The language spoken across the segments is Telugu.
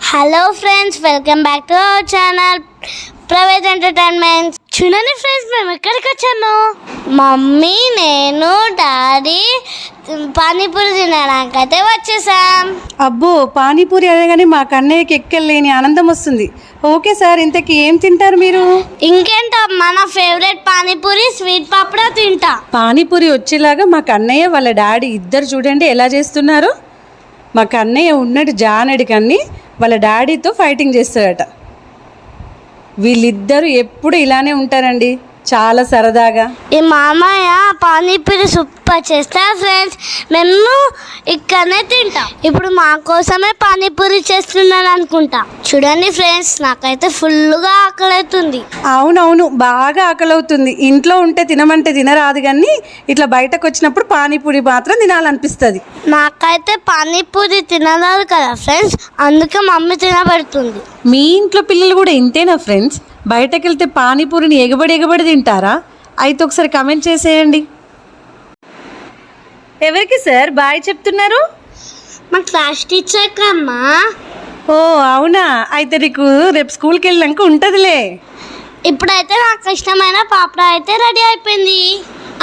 Hello friends, welcome back to our channel private entertainment. చూడండి ఫ్రెండ్స్, మేము ఎక్కడికి వచ్చాము. మమ్మీ, నేను, డాడీ పానీపూరి తినడానికైతే వచ్చేసాం. అబ్బో, పానీపూరి అనగానే మా కన్నయ్యకి ఎక్కలేని ఆనందం వస్తుంది. ఓకే సార్, ఇంతకీ ఏం తింటారు మీరు? ఇంకేంటో మన ఫేవరెట్ పానీపూరి, స్వీట్ పాపడా తింటా. పానీపూరి వచ్చేలాగా మా కన్నయ్య వాళ్ళ డాడీ ఇద్దరు చూడండి ఎలా చేస్తున్నారు. మా కన్నయ్య ఉన్నట్టు జానడి కన్ని వాళ్ళ డాడీతో ఫైటింగ్ చేస్తాడట. వీళ్ళిద్దరూ ఎప్పుడు ఇలానే ఉంటారండి, చాలా సరదాగా. ఈ మామయ్య పానీపూరి సూపర్ చేస్తారు ఫ్రెండ్స్. మేము ఇక్కడనే తింటాం. ఇప్పుడు మా కోసమే పానీపూరి చేస్తున్నాను అనుకుంటా. చూడండి ఫ్రెండ్స్, నాకైతే ఫుల్గా ఆకలి అవుతుంది. అవునవును, బాగా ఆకలి అవుతుంది. ఇంట్లో ఉంటే తినమంటే తినరాదు, కానీ ఇట్లా బయటకు వచ్చినప్పుడు పానీపూరి మాత్రం తినాలనిపిస్తుంది. నాకైతే పానీపూరి తినరాదు కదా ఫ్రెండ్స్, అందుకే మమ్మీ తినబెడుతుంది. మీ ఇంట్లో పిల్లలు కూడా ఇంతేనా ఫ్రెండ్స్? బయటకు వెళ్తే పానీపూరిని ఎగబడి తింటారా? అయితే ఒకసారి కమెంట్ చేసేయండి. ఎవరికి సార్ బాయ్ చెప్తున్నారు? మా క్లాస్ టీచర్ కమ్మా. ఓ అవునా, అయితే నీకు రేపు స్కూల్కి వెళ్ళాక ఉంటుందిలే. ఇప్పుడైతే నాకు ఇష్టమైన పాపడ అయితే రెడీ అయిపోయింది.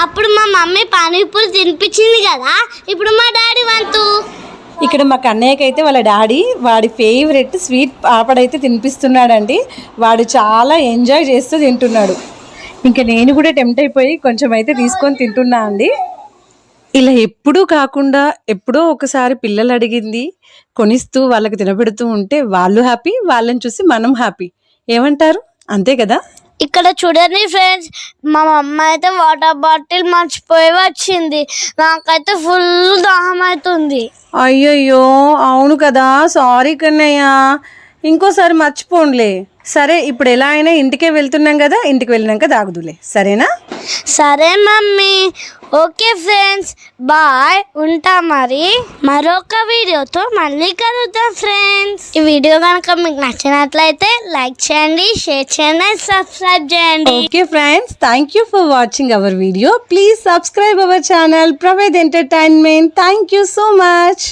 అప్పుడు మా మమ్మీ పానీపూరి తినిపించింది కదా, ఇప్పుడు మా డాడీ వంతు. ఇక్కడ మా కన్నయ్యకి అయితే వాళ్ళ డాడీ వాడి ఫేవరెట్ స్వీట్ పాపడైతే తినిపిస్తున్నాడండి. వాడు చాలా ఎంజాయ్ చేస్తూ తింటున్నాడు. ఇంకా నేను కూడా టెంప్ట్ అయిపోయి కొంచెం అయితే తీసుకొని తింటున్నా అండి. ఇలా ఎప్పుడూ కాకుండా ఎప్పుడో ఒకసారి పిల్లలు అడిగింది కొనిస్తూ వాళ్ళకి తినబెడుతూ ఉంటే వాళ్ళు హ్యాపీ, వాళ్ళని చూసి మనం హ్యాపీ. ఏమంటారు? అంతే కదా. ఇక్కడ చూడండి ఫ్రెండ్స్, మా మమ్మ అయితే వాటర్ బాటిల్ మర్చిపోయి వచ్చింది. నాకైతే ఫుల్ దాహం అవుతుంది. అయ్యయ్యో, అవును కదా, సారీ కన్నయ్య, ఇంకోసారి మర్చిపోండిలే. సరే, ఇప్పుడు ఎలా అయినా ఇంటికే వెళ్తున్నాం కదా, ఇంటికి వెళ్ళినాక తాగుదులే, సరేనా? సరే మమ్మీ. ఓకే ఫ్రెండ్స్, బాయ్, ఉంటా. మరి మరొక వీడియోతో మళ్ళీ కలుద్దాం ఫ్రెండ్స్. ఈ వీడియో కనుక మీకు నచ్చినట్లయితే లైక్ చేయండి, షేర్ చేయండి, సబ్స్క్రైబ్ చేయండి. Okay friends, thank you for watching our video. Please subscribe our channel private entertainment. Thank you so much.